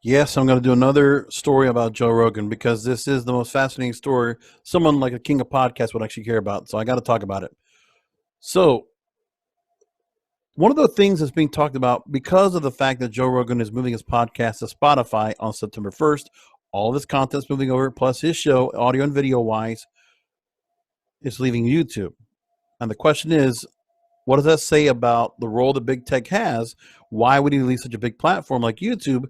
Yes, I'm going to do another story about Joe Rogan because this is the most fascinating story someone like a king of podcasts would actually care about. So I got to talk about it. So, one of the things that's being talked about because of the fact that Joe Rogan is moving his podcast to Spotify on September 1st, all of his content's moving over, plus his show, audio and video wise, is leaving YouTube. And the question is, what does that say about the role that big tech has? Why would he leave such a big platform like YouTube?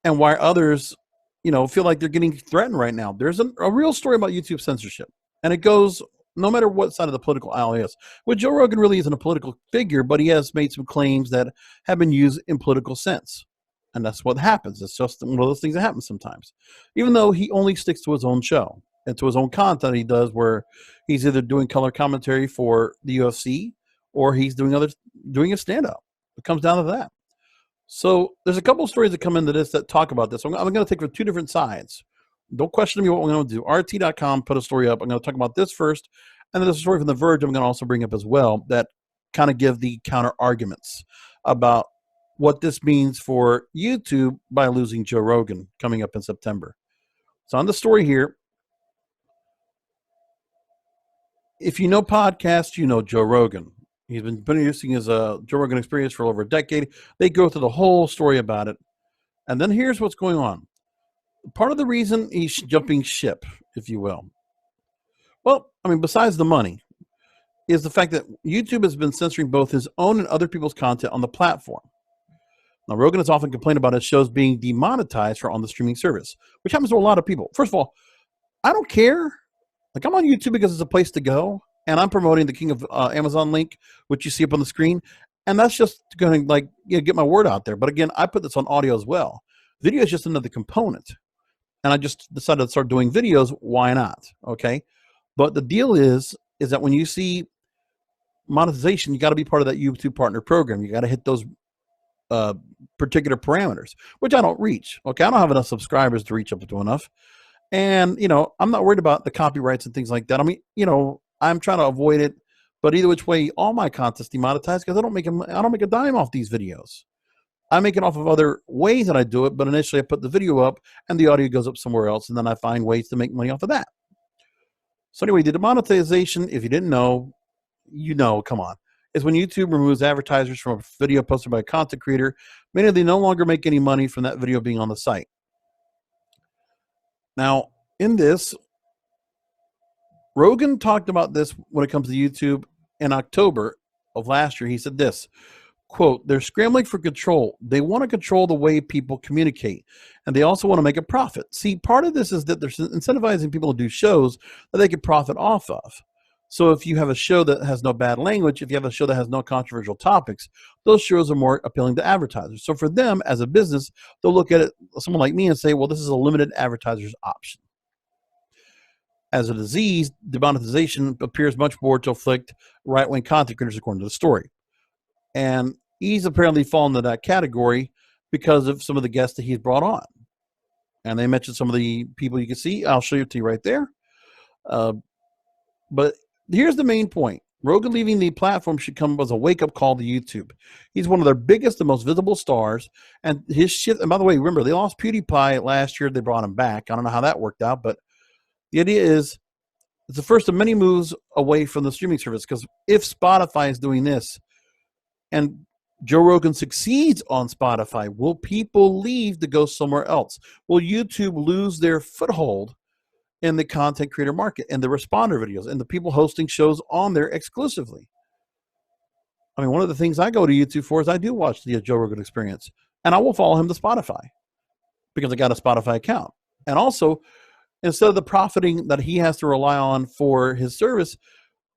And why others, feel like they're getting threatened right now. There's a real story about YouTube censorship, and it goes no matter what side of the political aisle he is. Well, Joe Rogan really isn't a political figure, but he has made some claims that have been used in political sense, and that's what happens. It's just one of those things that happens sometimes. Even though he only sticks to his own show and to his own content, he does where he's either doing color commentary for the UFC or he's doing a stand up. It comes down to that. So there's a couple of stories that come into this that talk about this. I'm going to take from two different sides. Don't question me what we're going to do. RT.com put a story up. I'm going to talk about this first. And then there's a story from The Verge I'm going to also bring up as well that kind of give the counter arguments about what this means for YouTube by losing Joe Rogan coming up in September. So on the story here, if you know podcasts, you know Joe Rogan. He's been producing his Joe Rogan Experience for over a decade. They go through the whole story about it. And then here's what's going on. Part of the reason he's jumping ship, if you will. Well, besides the money, is the fact that YouTube has been censoring both his own and other people's content on the platform. Now, Rogan has often complained about his shows being demonetized for on the streaming service, which happens to a lot of people. First of all, I don't care. Like, I'm on YouTube because it's a place to go. And I'm promoting the King of Amazon link, which you see up on the screen. And that's just going to get my word out there. But again, I put this on audio as well. Video is just another component. And I just decided to start doing videos. Why not? Okay. But the deal is that when you see monetization, you got to be part of that YouTube partner program. You got to hit those particular parameters, which I don't reach. Okay. I don't have enough subscribers to reach up to enough. And, I'm not worried about the copyrights and things like that. I'm trying to avoid it, but either which way, all my content's demonetized because I don't make a dime off these videos. I make it off of other ways that I do it, but initially I put the video up and the audio goes up somewhere else, and then I find ways to make money off of that. So anyway, the demonetization, if you didn't know, come on, is when YouTube removes advertisers from a video posted by a content creator, meaning they no longer make any money from that video being on the site. Now, in this, Rogan talked about this when it comes to YouTube in October of last year. He said this, quote, "They're scrambling for control. They want to control the way people communicate, and they also want to make a profit." See, part of this is that they're incentivizing people to do shows that they can profit off of. So if you have a show that has no bad language, if you have a show that has no controversial topics, those shows are more appealing to advertisers. So for them as a business, they'll look at it, someone like me, and say, well, this is a limited advertiser's option. As a disease, demonetization appears much more to afflict right-wing content creators, according to the story. And he's apparently fallen into that category because of some of the guests that he's brought on. And they mentioned some of the people you can see. I'll show you to you right there. But here's the main point. Rogan leaving the platform should come as a wake-up call to YouTube. He's one of their biggest and most visible stars. And his shit, and by the way, remember, they lost PewDiePie last year. They brought him back. I don't know how that worked out, but the idea is it's the first of many moves away from the streaming service, because if Spotify is doing this and Joe Rogan succeeds on Spotify, will people leave to go somewhere else? Will YouTube lose their foothold in the content creator market and the responder videos and the people hosting shows on there exclusively? One of the things I go to YouTube for is I do watch the Joe Rogan Experience, and I will follow him to Spotify because I got a Spotify account. And also, instead of the profiting that he has to rely on for his service,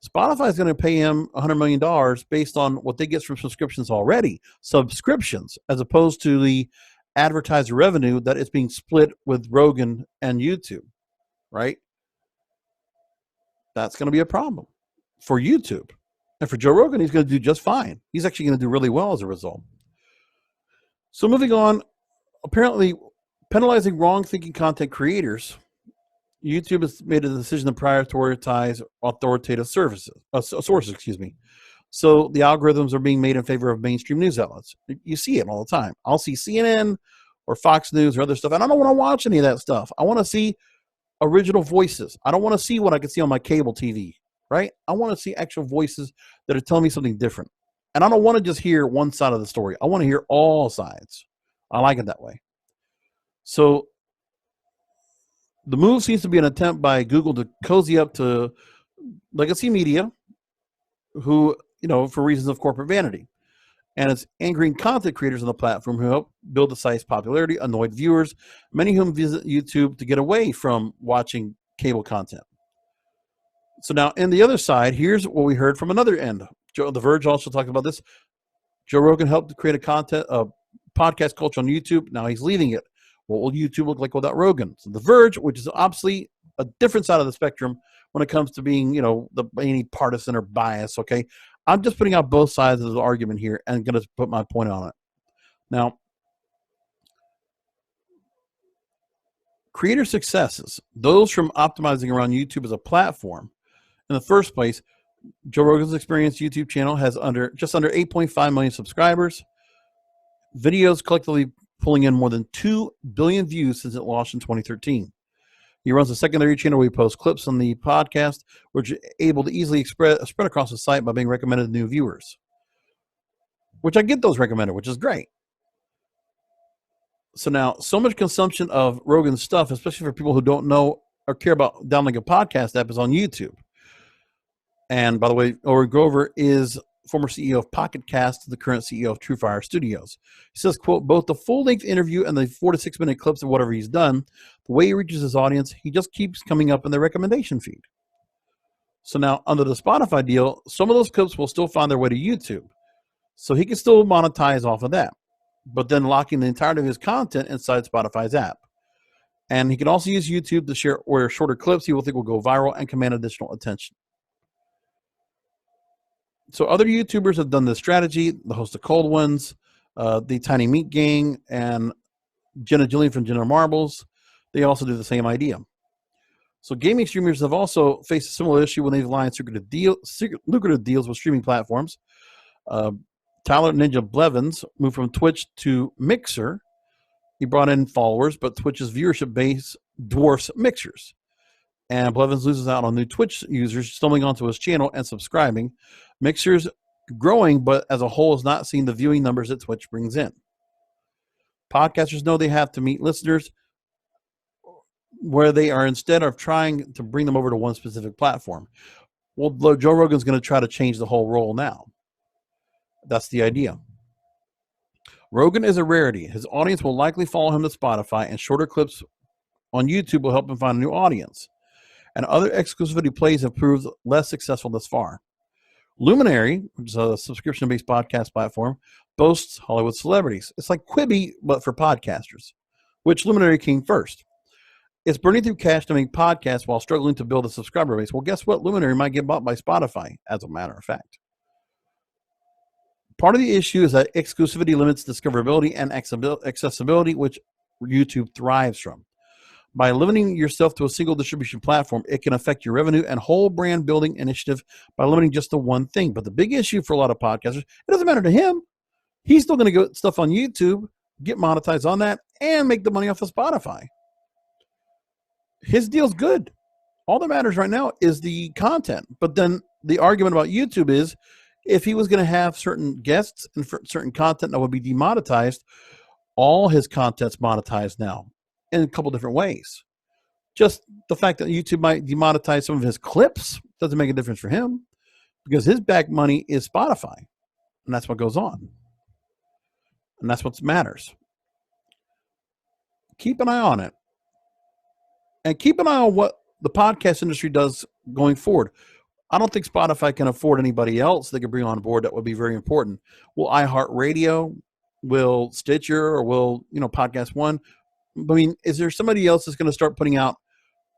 Spotify is going to pay him $100 million based on what they get from subscriptions already. Subscriptions, as opposed to the advertiser revenue that is being split with Rogan and YouTube, right? That's going to be a problem for YouTube. And for Joe Rogan, he's going to do just fine. He's actually going to do really well as a result. So moving on, apparently penalizing wrong-thinking content creators, YouTube has made a decision to prioritize authoritative sources. So the algorithms are being made in favor of mainstream news outlets. You see it all the time. I'll see CNN or Fox News or other stuff. And I don't want to watch any of that stuff. I want to see original voices. I don't want to see what I can see on my cable TV, right? I want to see actual voices that are telling me something different. And I don't want to just hear one side of the story. I want to hear all sides. I like it that way. So the move seems to be an attempt by Google to cozy up to legacy media who, for reasons of corporate vanity. And it's angering content creators on the platform who help build the site's popularity, annoyed viewers, many of whom visit YouTube to get away from watching cable content. So now, in the other side, here's what we heard from another end. The Verge also talked about this. Joe Rogan helped to create a podcast culture on YouTube. Now he's leaving it. What will YouTube look like without Rogan? So The Verge, which is obviously a different side of the spectrum when it comes to being, any partisan or bias, okay? I'm just putting out both sides of the argument here and going to put my point on it. Now, creator successes, those from optimizing around YouTube as a platform. In the first place, Joe Rogan's Experience YouTube channel has just under 8.5 million subscribers. Videos collectively pulling in more than 2 billion views since it launched in 2013. He runs a secondary channel where he posts clips on the podcast, which are able to easily spread across the site by being recommended to new viewers. Which I get those recommended, which is great. So now, so much consumption of Rogan's stuff, especially for people who don't know or care about downloading a podcast app, is on YouTube. And by the way, Oren Grover is former CEO of Pocket Cast, the current CEO of TrueFire Studios. He says, quote, both the full-length interview and the 4 to 6 minute clips of whatever he's done, the way he reaches his audience, he just keeps coming up in the recommendation feed. So now, under the Spotify deal, some of those clips will still find their way to YouTube. So he can still monetize off of that, but then locking the entirety of his content inside Spotify's app. And he can also use YouTube to share or shorter clips he will think will go viral and command additional attention. So other YouTubers have done this strategy. The host of Cold Ones, the Tiny Meat Gang, and Jenna Jillian from Jenna Marbles, they also do the same idea. So gaming streamers have also faced a similar issue when they've aligned lucrative deals with streaming platforms. Tyler Ninja Blevins moved from Twitch to Mixer. He brought in followers, but Twitch's viewership base dwarfs Mixer's. And Blevins loses out on new Twitch users stumbling onto his channel and subscribing. Mixer's growing, but as a whole is not seeing the viewing numbers that Twitch brings in. Podcasters know they have to meet listeners where they are instead of trying to bring them over to one specific platform. Well, Joe Rogan's going to try to change the whole role now. That's the idea. Rogan is a rarity. His audience will likely follow him to Spotify, and shorter clips on YouTube will help him find a new audience. And other exclusivity plays have proved less successful thus far. Luminary, which is a subscription-based podcast platform, boasts Hollywood celebrities. It's like Quibi, but for podcasters, which Luminary came first. It's burning through cash to make podcasts while struggling to build a subscriber base. Well, guess what? Luminary might get bought by Spotify, as a matter of fact. Part of the issue is that exclusivity limits discoverability and accessibility, which YouTube thrives from. By limiting yourself to a single distribution platform, it can affect your revenue and whole brand building initiative by limiting just to one thing. But the big issue for a lot of podcasters, it doesn't matter to him. He's still going to get stuff on YouTube, get monetized on that, and make the money off of Spotify. His deal's good. All that matters right now is the content. But then the argument about YouTube is if he was going to have certain guests and certain content that would be demonetized, all his content's monetized now in a couple different ways. Just the fact that YouTube might demonetize some of his clips doesn't make a difference for him because his back money is Spotify. And that's what goes on. And that's what matters. Keep an eye on it. And keep an eye on what the podcast industry does going forward. I don't think Spotify can afford anybody else they could bring on board that would be very important. Will iHeartRadio, will Stitcher, or will, Podcast One? I mean, is there somebody else that's going to start putting out?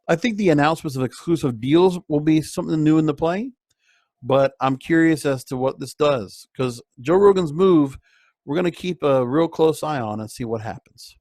I think the announcements of exclusive deals will be something new in the play, but I'm curious as to what this does because Joe Rogan's move, we're going to keep a real close eye on and see what happens.